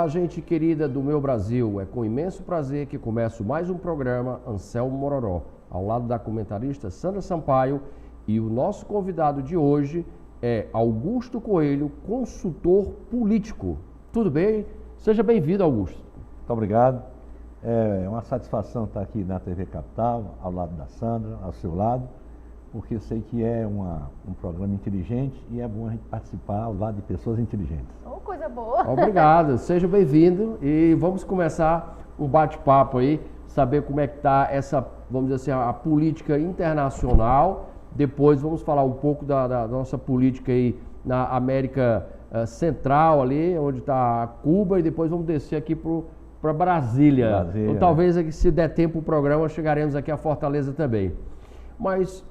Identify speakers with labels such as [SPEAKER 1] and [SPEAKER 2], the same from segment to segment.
[SPEAKER 1] Olá, gente querida do meu Brasil. É com imenso prazer que começo mais um programa Anselmo Mororó, ao lado da comentarista Sandra Sampaio, e o nosso convidado de hoje é Augusto Coelho, consultor político. Tudo bem? Seja bem-vindo, Augusto.
[SPEAKER 2] Muito obrigado. É uma satisfação estar aqui na TV Capital, ao lado da Sandra, ao seu lado, porque eu sei que é um programa inteligente e é bom a gente participar ao lado de pessoas inteligentes.
[SPEAKER 3] Oh, coisa boa!
[SPEAKER 1] Obrigado, seja bem-vindo e vamos começar um bate-papo aí, saber como é que está essa, vamos dizer assim, a política internacional. Depois vamos falar um pouco da nossa política aí na América Central ali, onde está Cuba, e depois vamos descer aqui para Brasília. Então, talvez, se der tempo o programa, chegaremos aqui a Fortaleza também. Mas,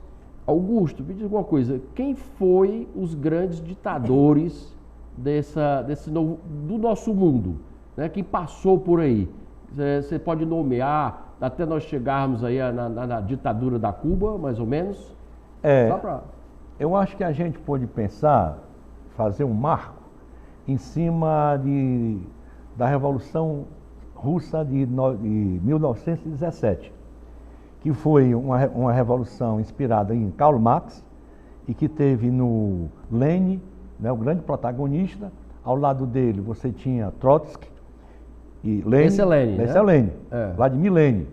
[SPEAKER 1] Augusto, me diz uma coisa, quem foi os grandes ditadores do nosso mundo, né? Quem passou por aí? Você pode nomear, até nós chegarmos aí na ditadura da Cuba, mais ou menos?
[SPEAKER 2] Eu acho que a gente pode pensar, fazer um marco em cima da Revolução Russa de 1917, que foi uma revolução inspirada em Karl Marx e que teve no Lenin, né, o grande protagonista. Ao lado dele você tinha Trotsky e Lenin.
[SPEAKER 1] Esse é Lenin,
[SPEAKER 2] esse é Lenin, Vladimir Lenin.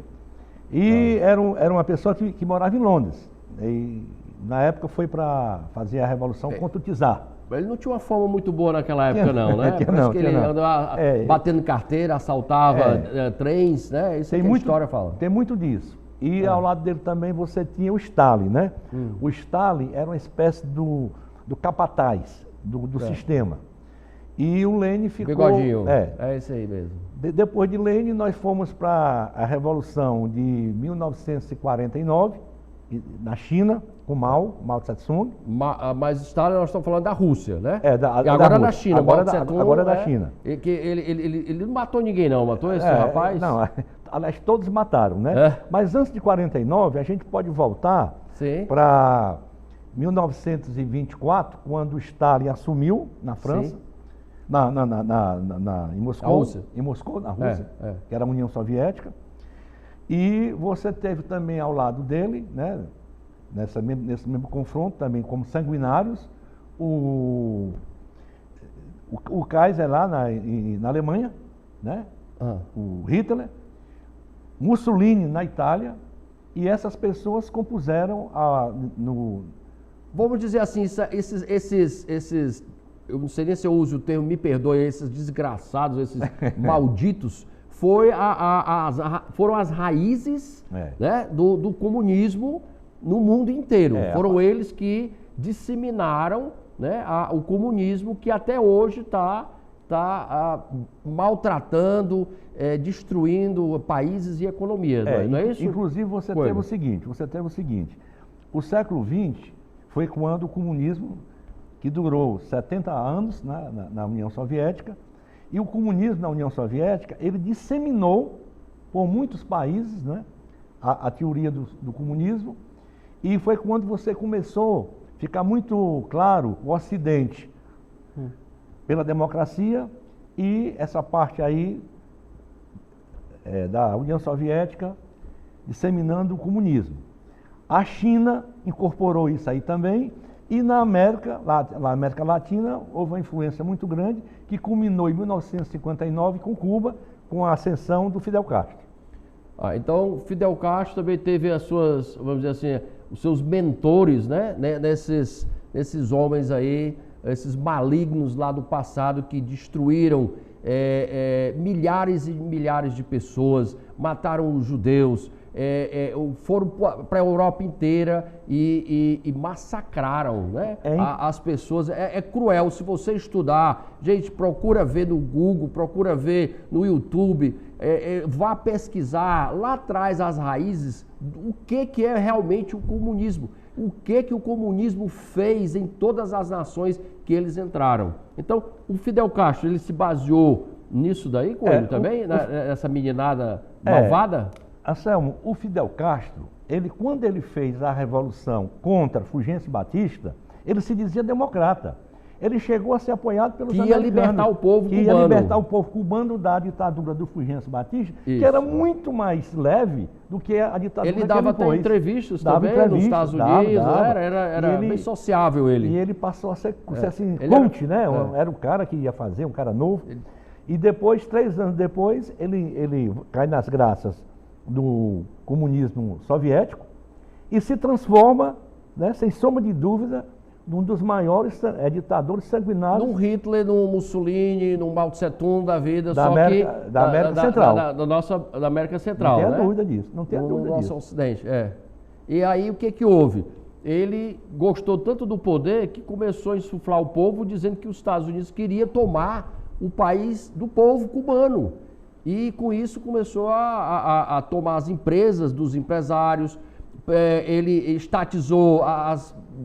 [SPEAKER 2] E era uma pessoa que morava em Londres. E na época foi para fazer a revolução contra o czar.
[SPEAKER 1] Ele não tinha uma fama muito boa naquela época, não, né?
[SPEAKER 2] Parece
[SPEAKER 1] que ele andava batendo carteira, assaltava trens, né? Isso é que a história fala.
[SPEAKER 2] Tem muito disso. E ao lado dele também você tinha o Stalin, né? O Stalin era uma espécie do capataz do sistema. E o Lenin ficou...
[SPEAKER 1] Bigodinho. É isso aí mesmo.
[SPEAKER 2] Depois de Lenin, nós fomos para a Revolução de 1949, na China, com Mao Tse-tung.
[SPEAKER 1] Mas Stalin, nós estamos falando da Rússia, né?
[SPEAKER 2] E
[SPEAKER 1] agora da China.
[SPEAKER 2] Agora da China.
[SPEAKER 1] Que ele não matou ninguém, não. Matou esse rapaz?
[SPEAKER 2] Não, aliás, todos mataram, né? Mas antes de 49, a gente pode voltar para 1924, quando Stalin assumiu na França, em Moscou, na Rússia, que era a União Soviética. E você teve também ao lado dele, né, nesse mesmo confronto, também como sanguinários, o Kaiser lá na Alemanha, né, o Hitler, Mussolini na Itália, e essas pessoas compuseram
[SPEAKER 1] vamos dizer assim, esses eu não sei nem se eu uso o termo, me perdoe, esses desgraçados, esses malditos, foram as raízes né, do comunismo no mundo inteiro. Foram eles que disseminaram, né, o comunismo, que até hoje está maltratando, destruindo países e economias. Não é isso?
[SPEAKER 2] Inclusive você teve o seguinte, o século XX foi quando o comunismo, que durou 70 anos na União Soviética, e o comunismo na União Soviética, ele disseminou por muitos países, né, a teoria do comunismo, e foi quando você começou a ficar muito claro o Ocidente pela democracia e essa parte aí da União Soviética disseminando o comunismo. A China incorporou isso aí também, e na América Latina houve uma influência muito grande que culminou em 1959 com Cuba, com a ascensão do Fidel Castro.
[SPEAKER 1] Então Fidel Castro também teve as suas, vamos dizer assim, os seus mentores, né, nesses homens aí, esses malignos lá do passado que destruíram milhares e milhares de pessoas, mataram os judeus, foram para a Europa inteira e massacraram, né, as pessoas. É cruel. Se você estudar, gente, procura ver no Google, procura ver no YouTube, vá pesquisar lá atrás as raízes, o que é realmente o comunismo, o que o comunismo fez em todas as nações que eles entraram. Então, o Fidel Castro, ele se baseou nisso daí, Coelho, também? Nessa meninada malvada?
[SPEAKER 2] Anselmo, o Fidel Castro, quando ele fez a revolução contra Fulgêncio Batista, ele se dizia democrata. ele chegou a ser apoiado pelos
[SPEAKER 1] que ia
[SPEAKER 2] americanos.
[SPEAKER 1] libertar o povo
[SPEAKER 2] que
[SPEAKER 1] cubano.
[SPEAKER 2] ia libertar o povo cubano da ditadura do Fulgêncio Batista,
[SPEAKER 1] Isso.
[SPEAKER 2] que era muito mais leve do que a ditadura
[SPEAKER 1] ele dava
[SPEAKER 2] que
[SPEAKER 1] até entrevistas também nos Estados Unidos, era bem sociável ele.
[SPEAKER 2] E ele passou a ser assim,
[SPEAKER 1] ele
[SPEAKER 2] coach, né? Era o cara que ia fazer, um cara novo. E depois, 3 anos depois, ele cai nas graças do comunismo soviético e se transforma, né, sem sombra de dúvida, num dos maiores ditadores sanguinários.
[SPEAKER 1] Num Hitler, num Mussolini, num Mao Tse Tung da vida,
[SPEAKER 2] da
[SPEAKER 1] só
[SPEAKER 2] América,
[SPEAKER 1] que...
[SPEAKER 2] Da América Central.
[SPEAKER 1] Da América Central,
[SPEAKER 2] não tenha
[SPEAKER 1] né?
[SPEAKER 2] dúvida disso, não tenha dúvida
[SPEAKER 1] nosso
[SPEAKER 2] disso.
[SPEAKER 1] Ocidente, E aí, o que houve? Ele gostou tanto do poder que começou a insuflar o povo, dizendo que os Estados Unidos queria tomar o país do povo cubano. E com isso começou a tomar as empresas dos empresários, ele estatizou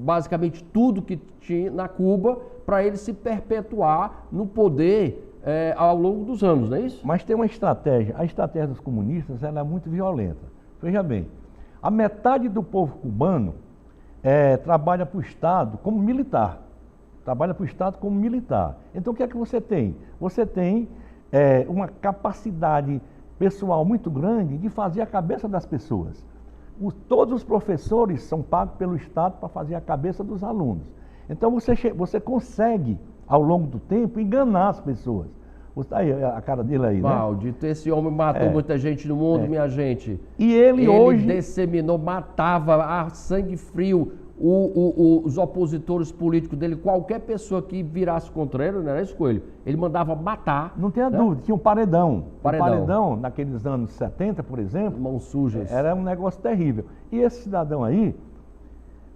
[SPEAKER 1] basicamente tudo que tinha na Cuba para ele se perpetuar no poder ao longo dos anos, não é isso?
[SPEAKER 2] Mas tem uma estratégia, a estratégia dos comunistas ela é muito violenta. Veja bem, a metade do povo cubano trabalha para o Estado como militar. Então o que é que você tem? Você tem uma capacidade pessoal muito grande de fazer a cabeça das pessoas. Todos os professores são pagos pelo Estado para fazer a cabeça dos alunos. Então você consegue, ao longo do tempo, enganar as pessoas. Aí, a cara dele aí,
[SPEAKER 1] maldito, né? Esse homem matou muita gente no mundo, minha gente.
[SPEAKER 2] E ele hoje
[SPEAKER 1] disseminou, matava a sangue frio os opositores políticos dele, qualquer pessoa que virasse contra ele, não era isso, Coelho? Ele mandava matar.
[SPEAKER 2] Não tenha dúvida, tinha um paredão. O paredão, naqueles anos 70, por exemplo,
[SPEAKER 1] mãos sujas.
[SPEAKER 2] Era um negócio terrível. E esse cidadão aí,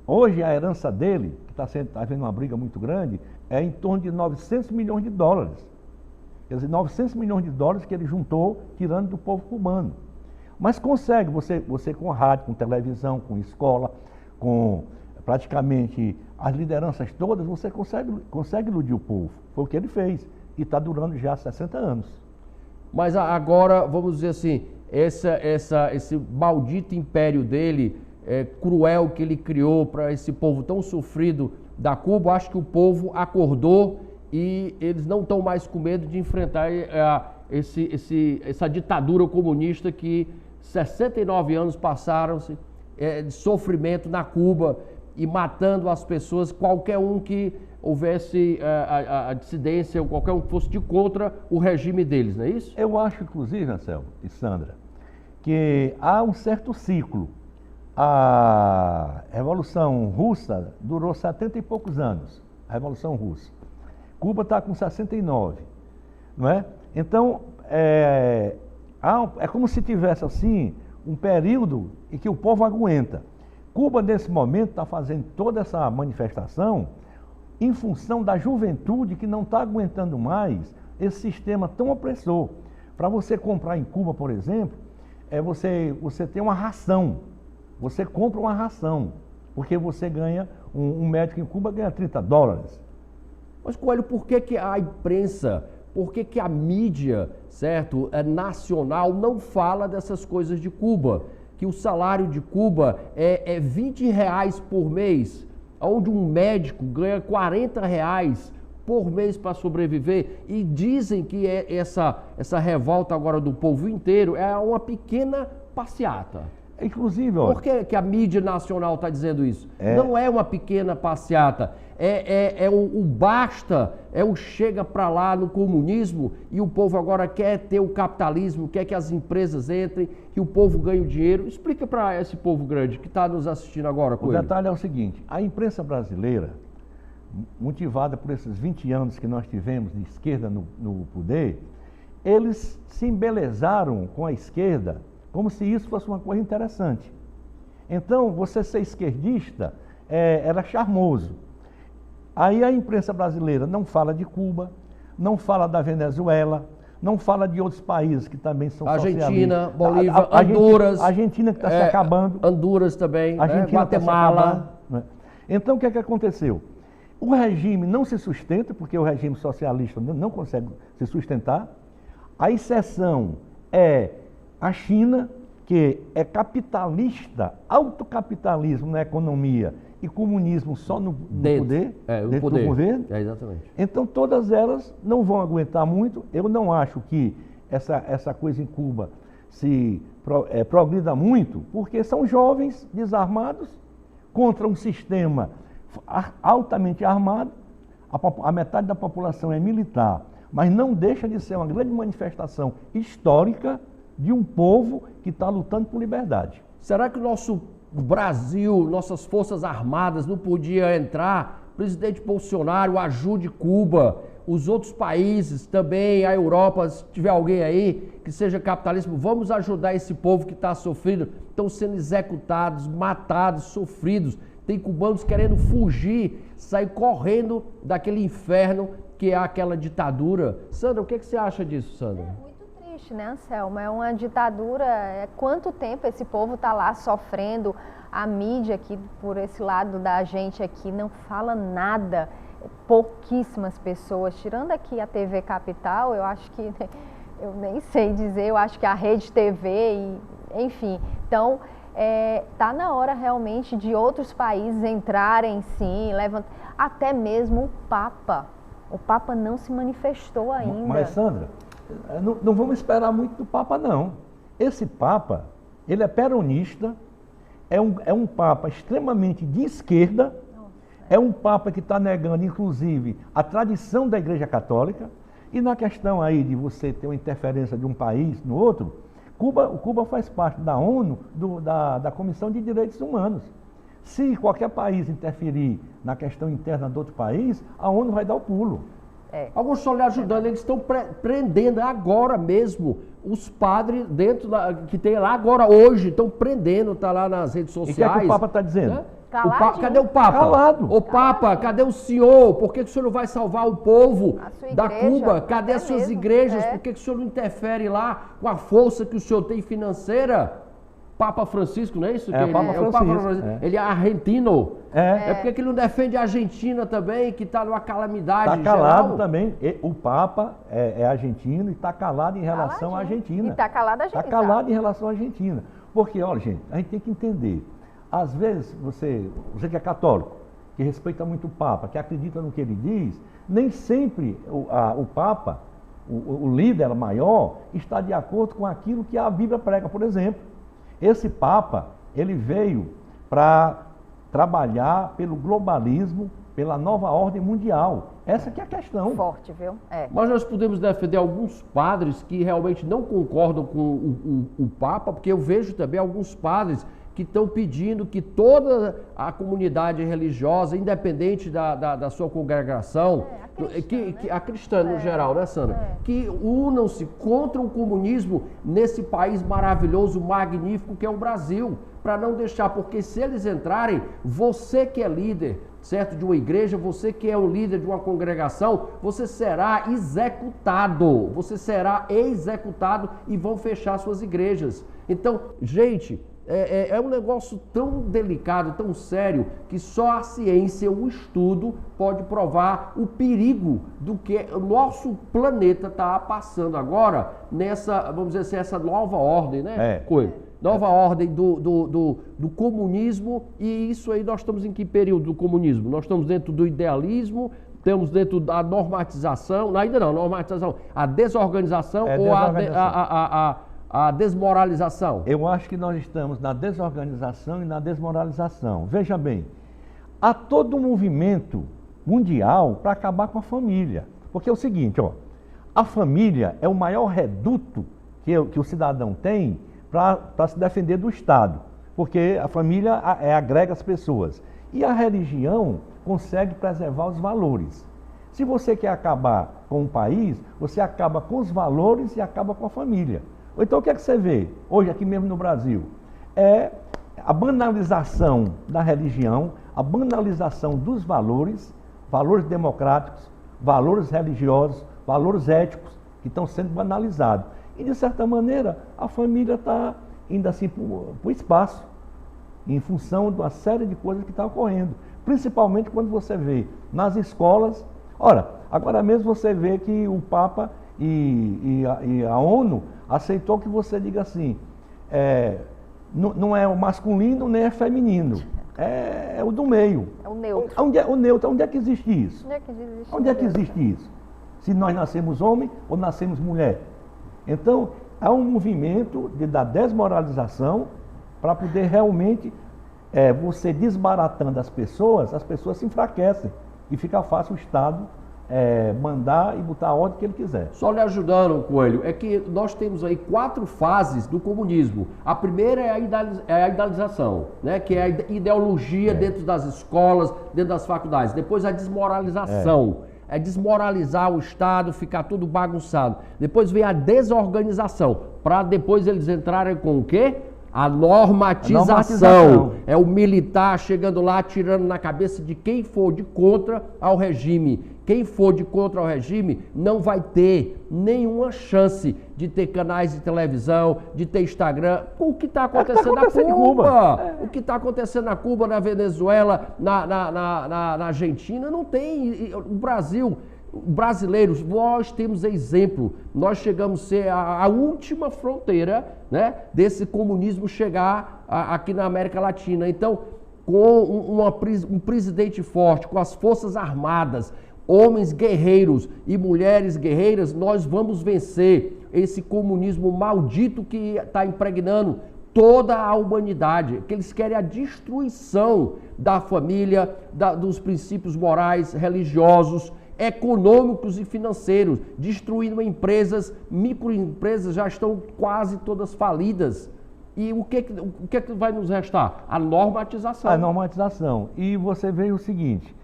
[SPEAKER 2] hoje a herança dele, que está havendo uma briga muito grande, é em torno de 900 milhões de dólares. Quer dizer, 900 milhões de dólares que ele juntou, tirando do povo cubano. Mas consegue, você com rádio, com televisão, com escola, com praticamente as lideranças todas, você consegue iludir o povo. Foi o que ele fez. E está durando já 60 anos.
[SPEAKER 1] Mas agora, vamos dizer assim, esse maldito império dele, cruel que ele criou para esse povo tão sofrido da Cuba, acho que o povo acordou e eles não estão mais com medo de enfrentar essa ditadura comunista que 69 anos passaram-se de sofrimento na Cuba e matando as pessoas, qualquer um que houvesse a dissidência, ou qualquer um que fosse de contra o regime deles, não é isso?
[SPEAKER 2] Eu acho, inclusive, Anselmo e Sandra, que há um certo ciclo. A Revolução Russa durou 70 e poucos anos, a Revolução Russa. Cuba está com 69, não é? Então, é como se tivesse, assim, um período em que o povo aguenta. Cuba, nesse momento, está fazendo toda essa manifestação em função da juventude que não está aguentando mais esse sistema tão opressor. Para você comprar em Cuba, por exemplo, você tem uma ração. Você compra uma ração, porque você ganha, um médico em Cuba ganha 30 dólares.
[SPEAKER 1] Mas, Coelho, por que a imprensa, por que a mídia, certo, nacional não fala dessas coisas de Cuba? Que o salário de Cuba é 20 reais por mês, onde um médico ganha 40 reais por mês para sobreviver, e dizem que essa revolta agora do povo inteiro é uma pequena passeata.
[SPEAKER 2] Inclusive, olha,
[SPEAKER 1] por que a mídia nacional está dizendo isso? Não é uma pequena passeata, o basta, o chega para lá no comunismo e o povo agora quer ter o capitalismo, quer que as empresas entrem, que o povo ganhe o dinheiro. Explica para esse povo grande que está nos assistindo agora, Coelho.
[SPEAKER 2] O detalhe é o seguinte, a imprensa brasileira, motivada por esses 20 anos que nós tivemos de esquerda no poder, eles se embelezaram com a esquerda como se isso fosse uma coisa interessante. Então, você ser esquerdista era charmoso. Aí a imprensa brasileira não fala de Cuba, não fala da Venezuela, não fala de outros países que também são
[SPEAKER 1] Argentina, Bolívia, Honduras.
[SPEAKER 2] Argentina que está se acabando.
[SPEAKER 1] Honduras também, Guatemala.
[SPEAKER 2] Então, o que é que aconteceu? O regime não se sustenta, porque o regime socialista não consegue se sustentar. A exceção é a China, que é capitalista, autocapitalismo na economia e comunismo só no
[SPEAKER 1] Dentro.
[SPEAKER 2] poder,
[SPEAKER 1] O
[SPEAKER 2] dentro
[SPEAKER 1] poder.
[SPEAKER 2] do governo.
[SPEAKER 1] Exatamente.
[SPEAKER 2] Então todas elas não vão aguentar muito. Eu não acho que essa coisa em Cuba se progrida muito, porque são jovens desarmados contra um sistema altamente armado. A metade da população é militar, mas não deixa de ser uma grande manifestação histórica de um povo que está lutando por liberdade.
[SPEAKER 1] Será que o nosso Brasil, nossas forças armadas não podia entrar? Presidente Bolsonaro, ajude Cuba, os outros países também, a Europa, se tiver alguém aí que seja capitalista, vamos ajudar esse povo que está sofrendo, estão sendo executados, matados, sofridos. Tem cubanos querendo fugir, sair correndo daquele inferno que é aquela ditadura. Sandra, o que você acha disso, Sandra?
[SPEAKER 3] É muito triste, né, Anselmo? É uma ditadura. Quanto tempo esse povo está lá sofrendo? A mídia aqui, por esse lado da gente aqui, não fala nada. Pouquíssimas pessoas. Tirando aqui a TV Capital, eu acho que, eu nem sei dizer, eu acho que a Rede TV, enfim. Então, tá na hora realmente de outros países entrarem, sim, até mesmo o Papa. O Papa não se manifestou ainda.
[SPEAKER 2] Mas, Sandra, não vamos esperar muito do Papa, não. Esse Papa, ele é peronista, é um Papa extremamente de esquerda, é um Papa que está negando, inclusive, a tradição da Igreja Católica, e na questão aí de você ter uma interferência de um país no outro, Cuba faz parte da ONU, da Comissão de Direitos Humanos. Se qualquer país interferir na questão interna do outro país, a ONU vai dar o pulo.
[SPEAKER 1] Alguns estão lhe ajudando, eles estão prendendo agora mesmo os padres que tem lá agora, hoje, estão prendendo, está lá nas redes sociais.
[SPEAKER 2] E o que é que o Papa está dizendo?
[SPEAKER 1] Né? Cadê o Papa?
[SPEAKER 2] Calado.
[SPEAKER 1] O Papa, cadê o senhor? Por que o senhor não vai salvar o povo da
[SPEAKER 3] igreja,
[SPEAKER 1] Cuba? Cadê as suas igrejas?
[SPEAKER 3] É.
[SPEAKER 1] Por que o senhor não interfere lá com a força que o senhor tem financeira? Papa Francisco, não é isso?
[SPEAKER 2] É o Papa Francisco.
[SPEAKER 1] Ele é argentino.
[SPEAKER 2] É.
[SPEAKER 1] Por que ele não defende a Argentina também, que está numa calamidade
[SPEAKER 2] Está calado
[SPEAKER 1] geral?
[SPEAKER 2] também. O Papa é argentino e está calado em relação à Argentina.
[SPEAKER 3] E está calado a gente.
[SPEAKER 2] Está calado em relação à Argentina. Porque, olha, gente, a gente tem que entender. Às vezes, você que é católico, que respeita muito o Papa, que acredita no que ele diz, nem sempre o Papa, o líder maior, está de acordo com aquilo que a Bíblia prega. Por exemplo, esse Papa, ele veio para trabalhar pelo globalismo, pela nova ordem mundial. Essa que é a questão.
[SPEAKER 3] Forte, viu?
[SPEAKER 1] Mas nós podemos defender alguns padres que realmente não concordam com o Papa, porque eu vejo também alguns padres que estão pedindo que toda a comunidade religiosa, independente da sua congregação, a cristã no geral, né, Sandra? Que unam-se contra o comunismo nesse país maravilhoso, magnífico que é o Brasil, para não deixar, porque se eles entrarem, você que é líder, certo, de uma igreja, você que é o líder de uma congregação, você será executado e vão fechar suas igrejas. Então, gente, é um negócio tão delicado, tão sério, que só a ciência, o estudo, pode provar o perigo do que o nosso planeta está passando agora nessa, vamos dizer assim, essa nova ordem, né? Nova ordem do comunismo. E isso aí, nós estamos em que período do comunismo? Nós estamos dentro do idealismo, estamos dentro da normatização, ainda não, normatização, a desorganização ou a desmoralização?
[SPEAKER 2] Eu acho que nós estamos na desorganização e na desmoralização. Veja bem, há todo um movimento mundial para acabar com a família. Porque é o seguinte, a família é o maior reduto que o cidadão tem para se defender do Estado. Porque a família agrega as pessoas. E a religião consegue preservar os valores. Se você quer acabar com o país, você acaba com os valores e acaba com a família. Então o que é que você vê hoje aqui mesmo no Brasil? É a banalização da religião, a banalização dos valores democráticos, valores religiosos, valores éticos, que estão sendo banalizados. E de certa maneira a família está indo assim para o espaço, em função de uma série de coisas que estão ocorrendo. Principalmente quando você vê nas escolas. Ora, agora mesmo você vê que o Papa e a ONU aceitou que você diga assim, não é o masculino nem é feminino. é o do meio.
[SPEAKER 3] É o neutro.
[SPEAKER 2] O neutro, onde é que existe isso?
[SPEAKER 3] Onde é que existe?
[SPEAKER 2] Onde é que existe isso? Se nós nascemos homem ou nascemos mulher. Então, há um movimento da desmoralização para poder realmente, você desbaratando as pessoas se enfraquecem e fica fácil o Estado mandar e botar a ordem que ele quiser.
[SPEAKER 1] Só lhe ajudando, Coelho, é que nós temos aí 4 fases do comunismo. A primeira é a idealização, né? Que é a ideologia dentro das escolas, dentro das faculdades. Depois a desmoralização. É desmoralizar o Estado, ficar tudo bagunçado. Depois vem a desorganização, para depois eles entrarem com o quê? A normatização. É o militar chegando lá, atirando na cabeça de quem for de contra ao regime. Quem for de contra ao regime não vai ter nenhuma chance de ter canais de televisão, de ter Instagram. O que está acontecendo na Cuba? O que está acontecendo na Cuba, na Venezuela, na Argentina, não tem. O Brasil, brasileiros, nós temos exemplo. Nós chegamos a ser a última fronteira, né, desse comunismo chegar aqui na América Latina. Então, com um presidente forte, com as forças armadas, homens guerreiros e mulheres guerreiras, nós vamos vencer esse comunismo maldito que está impregnando toda a humanidade, que eles querem a destruição da família, dos princípios morais, religiosos, econômicos e financeiros, destruindo empresas, microempresas já estão quase todas falidas. E o que vai nos restar? A normatização.
[SPEAKER 2] A normatização. E você vê o seguinte,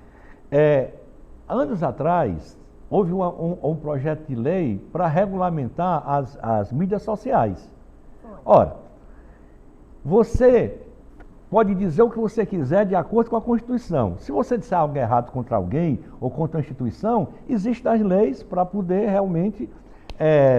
[SPEAKER 2] anos atrás, houve um projeto de lei para regulamentar as mídias sociais. Ora, você pode dizer o que você quiser de acordo com a Constituição. Se você disser algo errado contra alguém ou contra a instituição, existem as leis para poder realmente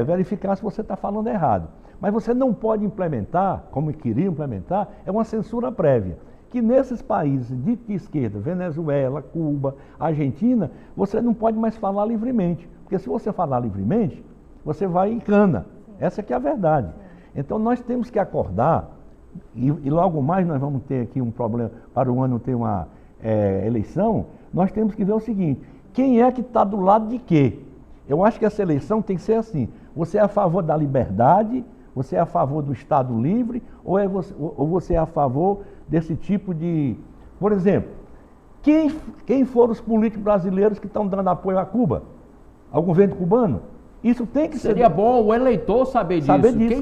[SPEAKER 2] verificar se você está falando errado. Mas você não pode implementar, como queria implementar, uma censura prévia. Que nesses países de esquerda, Venezuela, Cuba, Argentina, você não pode mais falar livremente. Porque se você falar livremente, você vai em cana. Essa que é a verdade. Então nós temos que acordar, e logo mais nós vamos ter aqui um problema, para o ano ter uma eleição, nós temos que ver o seguinte, quem é que está do lado de quê? Eu acho que essa eleição tem que ser assim, você é a favor da liberdade, você é a favor do Estado livre, ou você é a favor desse tipo de... Por exemplo, quem foram os políticos brasileiros que estão dando apoio a Cuba? Ao governo cubano? Isso tem que ser...
[SPEAKER 1] Seria bom o eleitor saber disso.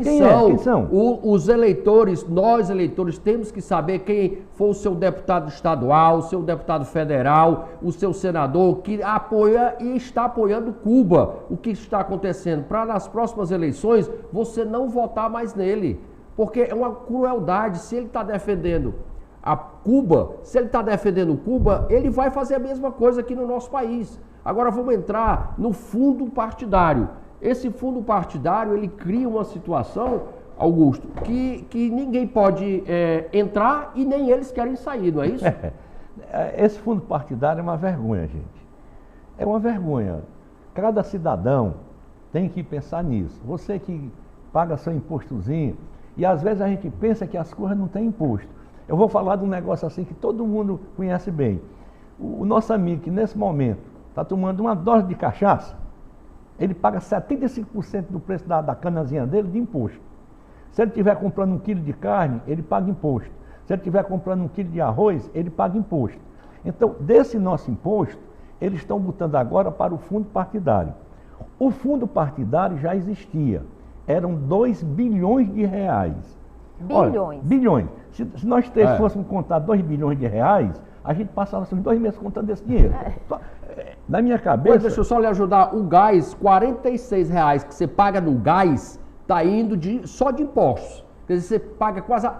[SPEAKER 1] Quem são? Os eleitores, nós eleitores, temos que saber quem foi o seu deputado estadual, o seu deputado federal, o seu senador, que apoia e está apoiando Cuba. O que está acontecendo? Para nas próximas eleições, você não votar mais nele. Porque é uma crueldade. Se ele está defendendo a Cuba, se ele está defendendo Cuba, ele vai fazer a mesma coisa aqui no nosso país. Agora vamos entrar no fundo partidário. Esse fundo partidário, ele cria uma situação, Augusto, que ninguém pode entrar e nem eles querem sair, não é isso?
[SPEAKER 2] Esse fundo partidário é uma vergonha, gente. É uma vergonha. Cada cidadão tem que pensar nisso. Você que paga seu impostozinho, e às vezes a gente pensa que as coisas não têm imposto. Eu vou falar de um negócio assim que todo mundo conhece bem. O nosso amigo que nesse momento está tomando uma dose de cachaça, ele paga 75% do preço da canazinha dele de imposto. Se ele estiver comprando 1 quilo de carne, ele paga imposto. Se ele estiver comprando 1 quilo de arroz, ele paga imposto. Então, desse nosso imposto, eles estão botando agora para o fundo partidário. O fundo partidário já existia. Eram 2 bilhões de reais.
[SPEAKER 3] Bilhões?
[SPEAKER 2] Olha, bilhões. Se nós fôssemos contar 2 bilhões de reais, a gente passava uns 2 meses contando esse dinheiro. Na minha cabeça...
[SPEAKER 1] Deixa eu só lhe ajudar. O gás, R$46 que você paga no gás, está indo só de impostos. Quer dizer,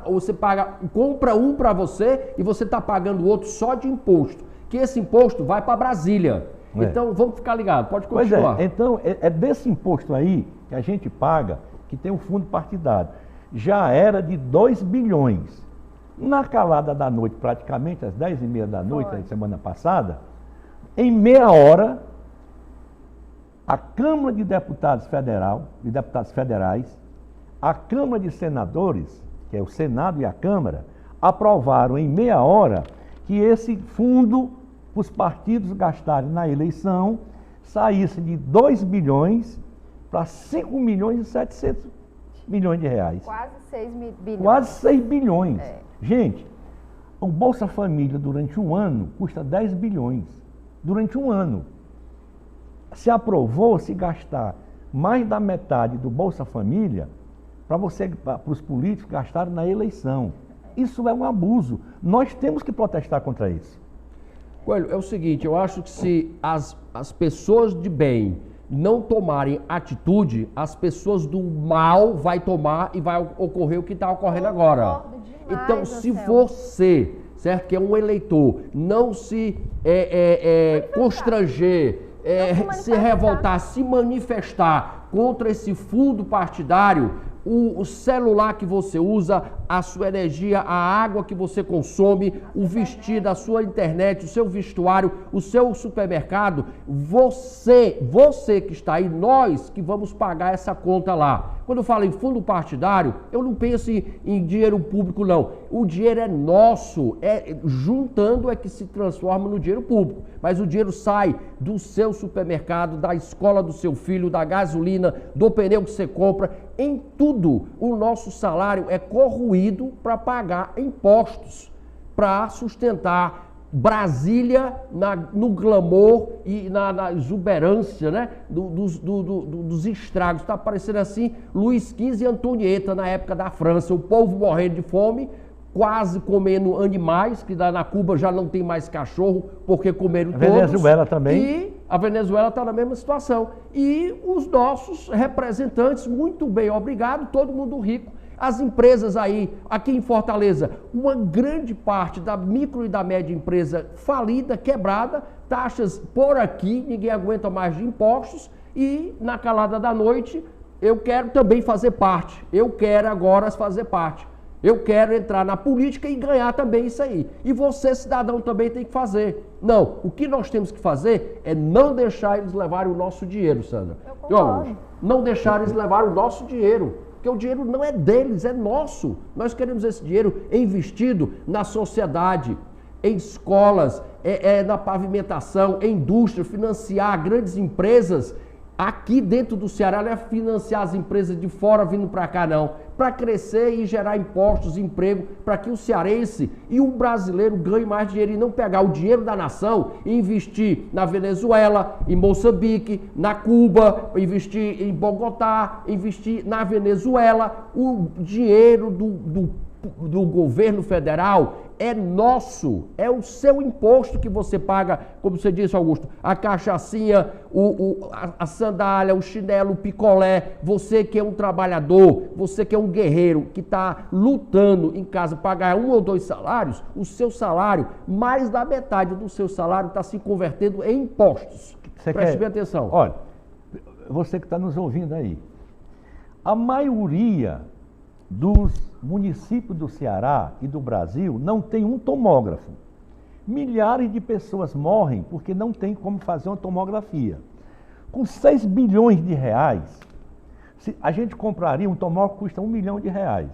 [SPEAKER 1] você paga compra um para você e você está pagando o outro só de imposto. Que esse imposto vai para Brasília. Então, vamos ficar ligados. Pode continuar.
[SPEAKER 2] Pois então, é desse imposto aí que a gente paga, que tem um fundo partidário. Já era de 2 bilhões. Na calada da noite, praticamente, às 10h30 da noite, da semana passada, em meia hora, a Câmara de Deputados Federais, a Câmara de Senadores, que é o Senado e a Câmara, aprovaram em meia hora que esse fundo, os partidos gastarem na eleição, saísse de 2 bilhões para 5 milhões e 700 milhões de reais.
[SPEAKER 3] Quase 6 bilhões.
[SPEAKER 2] Quase 6 bilhões. Gente, o Bolsa Família durante um ano custa 10 bilhões. Durante um ano. Se aprovou se gastar mais da metade do Bolsa Família para os políticos gastarem na eleição. Isso é um abuso. Nós temos que protestar contra isso.
[SPEAKER 1] Coelho, é o seguinte, eu acho que se as pessoas de bem não tomarem atitude, as pessoas do mal vai tomar e vai ocorrer o que está ocorrendo agora. Então, se você, certo, que é um eleitor, não se constranger, se revoltar, se manifestar contra esse fundo partidário, o celular que você usa, a sua energia, a água que você consome, o vestido, a sua internet, o seu vestuário, o seu supermercado, você que está aí, nós que vamos pagar essa conta lá. Quando eu falo em fundo partidário, eu não penso em dinheiro público, não. O dinheiro é nosso, juntando é que se transforma no dinheiro público. Mas o dinheiro sai do seu supermercado, da escola do seu filho, da gasolina, do pneu que você compra. Em tudo, o nosso salário é corroído para pagar impostos, para sustentar Brasília no glamour e na exuberância, né? dos estragos. Está parecendo assim Luís XV e Antonieta na época da França, o povo morrendo de fome, quase comendo animais, que na Cuba já não tem mais cachorro, porque comeram todos.
[SPEAKER 2] Venezuela também.
[SPEAKER 1] E a Venezuela está na mesma situação. E os nossos representantes, muito bem, obrigado, todo mundo rico. As empresas aí, aqui em Fortaleza, uma grande parte da micro e da média empresa falida, quebrada, taxas por aqui, ninguém aguenta mais de impostos e na calada da noite eu quero também fazer parte, eu quero agora fazer parte. Eu quero entrar na política e ganhar também isso aí. E você, cidadão, também tem que fazer. Não, o que nós temos que fazer é não deixar eles levarem o nosso dinheiro, Sandra. Não deixar eles levarem o nosso dinheiro. Porque o dinheiro não é deles, é nosso. Nós queremos esse dinheiro investido na sociedade, em escolas, na pavimentação, em indústria, financiar grandes empresas. Aqui dentro do Ceará não é financiar as empresas de fora vindo para cá, não. Para crescer e gerar impostos, emprego, para que o cearense e o brasileiro ganhem mais dinheiro e não pegar o dinheiro da nação e investir na Venezuela, em Moçambique, na Cuba, investir em Bogotá, investir na Venezuela. O dinheiro do governo federal é nosso, é o seu imposto que você paga, como você disse, Augusto, a cachaçinha, a sandália, o chinelo, o picolé, você que é um trabalhador, você que é um guerreiro, que está lutando em casa para ganhar 1 ou 2 salários, o seu salário, mais da metade do seu salário está se convertendo em impostos. Preste bem atenção.
[SPEAKER 2] Olha, você que está nos ouvindo aí, a maioria dos municípios do Ceará e do Brasil não tem um tomógrafo. Milhares de pessoas morrem porque não tem como fazer uma tomografia. Com 6 bilhões de reais, a gente compraria, um tomógrafo custa 1 milhão de reais.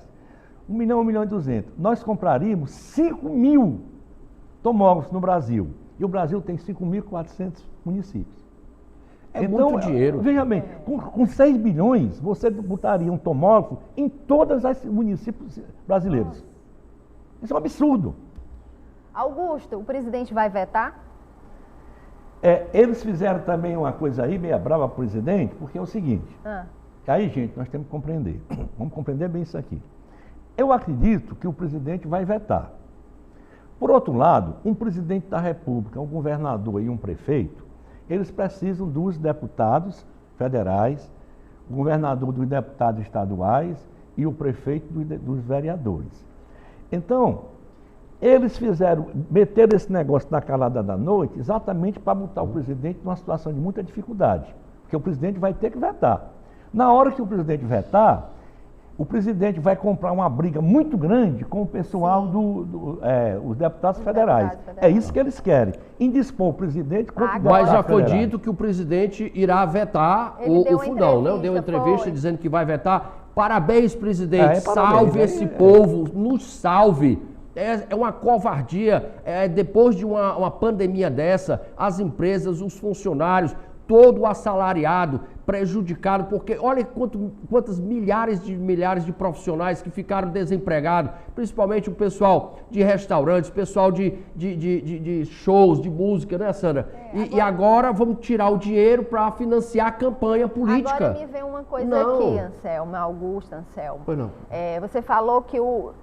[SPEAKER 2] 1 milhão, 1 milhão e 200. Nós compraríamos 5 mil tomógrafos no Brasil. E o Brasil tem 5.400 municípios.
[SPEAKER 1] Então, muito dinheiro.
[SPEAKER 2] Veja bem, com 6 bilhões, você botaria um tomógrafo em todos os municípios brasileiros. Isso é um absurdo.
[SPEAKER 3] Augusto, o presidente vai vetar?
[SPEAKER 2] Eles fizeram também uma coisa aí, meia brava para o presidente, porque é o seguinte. Aí, gente, nós temos que compreender. Vamos compreender bem isso aqui. Eu acredito que o presidente vai vetar. Por outro lado, um presidente da República, um governador e um prefeito, eles precisam dos deputados federais, o governador dos deputados estaduais e o prefeito dos vereadores. Então, eles meteram esse negócio na calada da noite exatamente para botar o presidente numa situação de muita dificuldade, porque o presidente vai ter que vetar. Na hora que o presidente vetar, o presidente vai comprar uma briga muito grande com o pessoal os deputados federais. É isso que eles querem. Indispor o presidente contra o deputado
[SPEAKER 1] Mas já foi
[SPEAKER 2] federal.
[SPEAKER 1] dito que o presidente irá vetar o fundão, né? Deu uma entrevista dizendo que vai vetar. Parabéns, presidente.
[SPEAKER 2] Parabéns.
[SPEAKER 1] Salve esse povo, nos salve. É uma covardia. Depois de uma pandemia dessa, as empresas, os funcionários, todo o assalariado prejudicado, porque olha quantas milhares de profissionais que ficaram desempregados, principalmente o pessoal de restaurantes, pessoal de shows, de música, né, Sandra? E agora vamos tirar o dinheiro para financiar a campanha política.
[SPEAKER 3] Agora me vem uma coisa aqui, Anselmo, Augusto, Anselmo.
[SPEAKER 1] Pois não.
[SPEAKER 3] Você falou que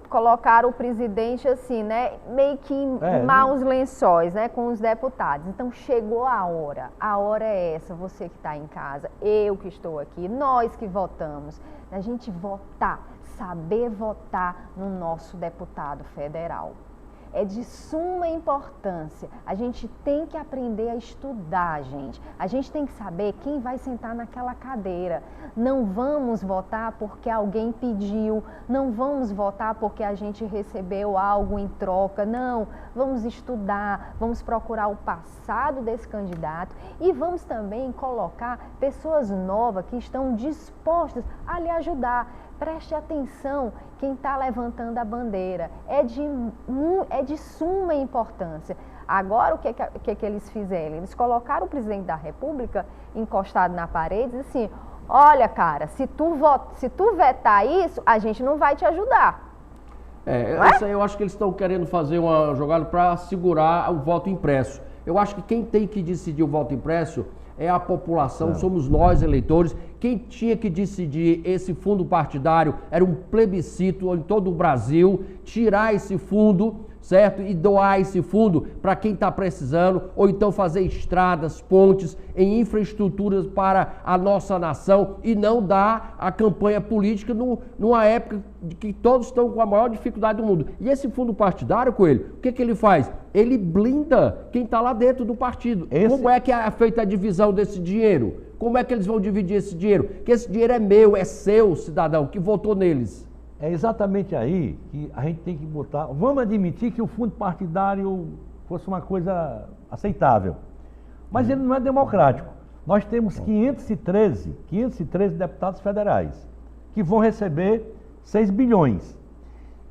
[SPEAKER 3] colocaram o presidente assim, né, meio que em maus lençóis, né, com os deputados. Então chegou a hora é essa, você que está em casa, eu que estou aqui, nós que votamos, a gente votar, saber votar no nosso deputado federal. É de suma importância. A gente tem que aprender a estudar, gente. A gente tem que saber quem vai sentar naquela cadeira. Não vamos votar porque alguém pediu. Não vamos votar porque a gente recebeu algo em troca. Não. Vamos estudar, vamos procurar o passado desse candidato e vamos também colocar pessoas novas que estão dispostas a lhe ajudar. Preste atenção quem está levantando a bandeira. É de suma importância. Agora, o que eles fizeram? Eles colocaram o presidente da República encostado na parede e assim, olha, cara, se tu vetar isso, a gente não vai te ajudar.
[SPEAKER 1] Isso aí eu acho que eles estão querendo fazer uma jogada para segurar o voto impresso. Eu acho que quem tem que decidir o voto impresso é a população, somos nós, eleitores. Quem tinha que decidir esse fundo partidário era um plebiscito em todo o Brasil, tirar esse fundo, certo? E doar esse fundo para quem está precisando, ou então fazer estradas, pontes, em infraestruturas para a nossa nação e não dar a campanha política numa época de que todos estão com a maior dificuldade do mundo. E esse fundo partidário, Coelho, o que ele faz? Ele blinda quem está lá dentro do partido. Como é que é feita a divisão desse dinheiro? Como é que eles vão dividir esse dinheiro? Porque esse dinheiro é meu, é seu, cidadão, que votou neles.
[SPEAKER 2] É exatamente aí que a gente tem que botar. Vamos admitir que o fundo partidário fosse uma coisa aceitável, mas ele não é democrático. Nós temos 513 deputados federais que vão receber 6 bilhões.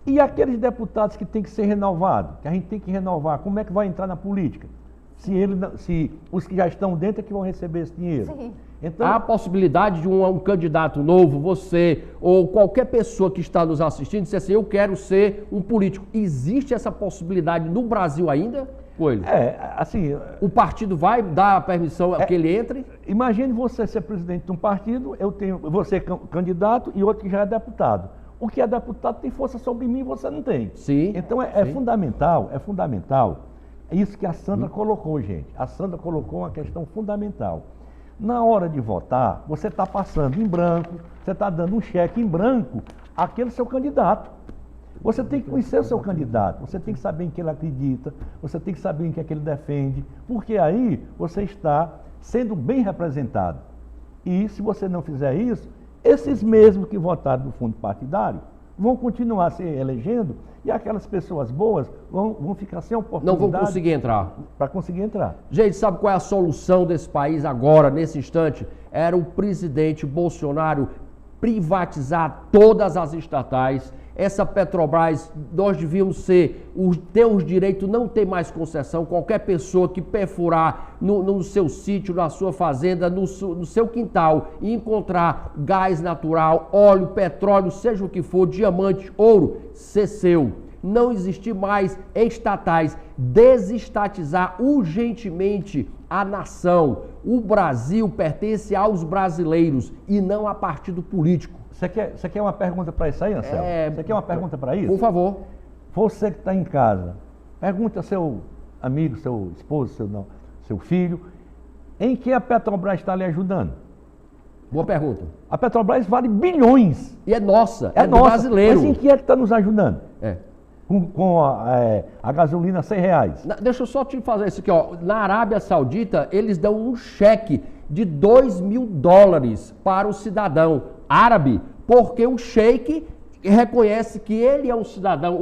[SPEAKER 2] E aqueles deputados que têm que ser renovados, que a gente tem que renovar, como é que vai entrar na política? Se os que já estão dentro é que vão receber esse dinheiro.
[SPEAKER 3] Sim.
[SPEAKER 1] Então, há a possibilidade de um candidato novo, você ou qualquer pessoa que está nos assistindo, dizer assim, eu quero ser um político. Existe essa possibilidade no Brasil ainda, Coelho? O partido vai dar a permissão que ele entre?
[SPEAKER 2] Imagine você ser presidente de um partido, você candidato e outro que já é deputado. O que é deputado tem força sobre mim e você não tem.
[SPEAKER 1] Sim.
[SPEAKER 2] Então é fundamental. É isso que a Sandra colocou, gente. A Sandra colocou uma questão fundamental. Na hora de votar, você está passando em branco, você está dando um cheque em branco àquele seu candidato. Você tem que conhecer o seu candidato, você tem que saber em que ele acredita, você tem que saber em que é que ele defende, porque aí você está sendo bem representado. E se você não fizer isso, esses mesmos que votaram no fundo partidário vão continuar se elegendo e aquelas pessoas boas vão ficar sem oportunidade.
[SPEAKER 1] Não vão conseguir entrar.
[SPEAKER 2] Para conseguir entrar.
[SPEAKER 1] Gente, sabe qual é a solução desse país agora, nesse instante? Era o presidente Bolsonaro privatizar todas as estatais. Essa Petrobras, nós devíamos ter os direitos, não ter mais concessão. Qualquer pessoa que perfurar no seu sítio, na sua fazenda, no seu quintal e encontrar gás natural, óleo, petróleo, seja o que for, diamante, ouro, ser seu. Não existir mais estatais. Desestatizar urgentemente a nação. O Brasil pertence aos brasileiros e não a partido político.
[SPEAKER 2] Você quer uma pergunta para isso aí, Anselmo? Você quer uma pergunta para isso?
[SPEAKER 1] Por favor.
[SPEAKER 2] Você que está em casa, pergunta ao seu amigo, seu esposo, seu filho, em que a Petrobras está lhe ajudando?
[SPEAKER 1] Boa pergunta.
[SPEAKER 2] A Petrobras vale bilhões.
[SPEAKER 1] E é nossa,
[SPEAKER 2] é
[SPEAKER 1] do
[SPEAKER 2] nossa.
[SPEAKER 1] brasileiro.
[SPEAKER 2] Mas em que é que está nos ajudando? Com a gasolina R$100.
[SPEAKER 1] Deixa eu só te fazer isso aqui, ó. Na Arábia Saudita, eles dão um cheque de $2.000 para o cidadão árabe, porque o sheik reconhece que ele é um cidadão.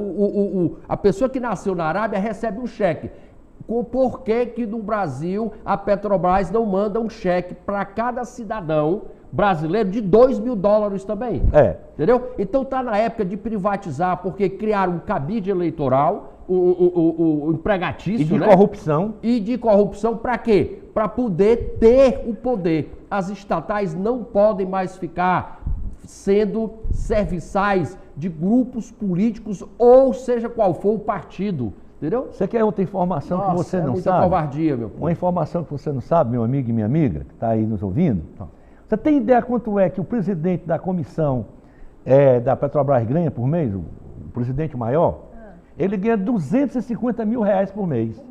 [SPEAKER 1] A pessoa que nasceu na Arábia recebe um cheque. Por que no Brasil a Petrobras não manda um cheque para cada cidadão brasileiro de $2.000 também. Entendeu? Então está na época de privatizar, porque criaram um cabide eleitoral, o empregatício,
[SPEAKER 2] e de
[SPEAKER 1] né?
[SPEAKER 2] corrupção.
[SPEAKER 1] E de corrupção para quê? Para poder ter o poder. As estatais não podem mais ficar sendo serviçais de grupos políticos, ou seja qual for o partido. Entendeu?
[SPEAKER 2] Você quer outra informação que você não
[SPEAKER 1] muita
[SPEAKER 2] sabe?
[SPEAKER 1] Covardia, meu povo.
[SPEAKER 2] Uma informação que você não sabe, meu amigo e minha amiga, que está aí nos ouvindo. Você tem ideia quanto é que o presidente da comissão da Petrobras ganha por mês, o presidente maior? Ele ganha R$250 mil por mês.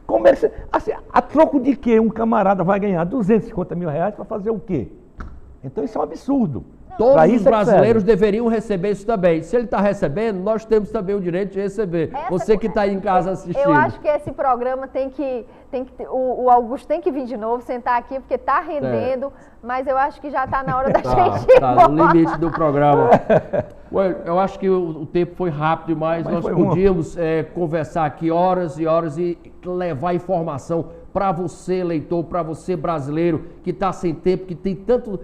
[SPEAKER 2] Como é que assim, a troco de que um camarada vai ganhar R$250 mil para fazer o quê? Então isso é um absurdo.
[SPEAKER 1] Todos os brasileiros deveriam receber isso também. Se ele está recebendo, nós temos também o direito de receber. Você que está aí em casa assistindo.
[SPEAKER 3] Eu acho que esse programa o Augusto tem que vir de novo, sentar aqui, porque está rendendo, mas eu acho que já está na hora da gente ir
[SPEAKER 1] embora. No limite do programa. Eu acho que o tempo foi rápido demais. Nós podíamos conversar aqui horas e horas e levar informação para você, leitor, para você, brasileiro, que está sem tempo, que tem tanto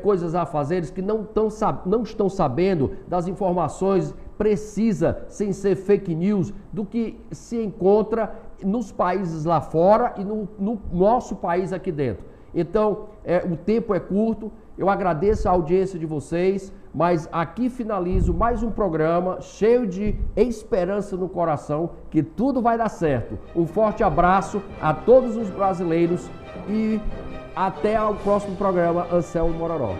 [SPEAKER 1] coisas a fazer, que não estão sabendo das informações precisas, sem ser fake news, do que se encontra nos países lá fora e no nosso país aqui dentro. Então, o tempo é curto, eu agradeço a audiência de vocês, mas aqui finalizo mais um programa cheio de esperança no coração, que tudo vai dar certo. Um forte abraço a todos os brasileiros e até o próximo programa, Anselmo Mororó.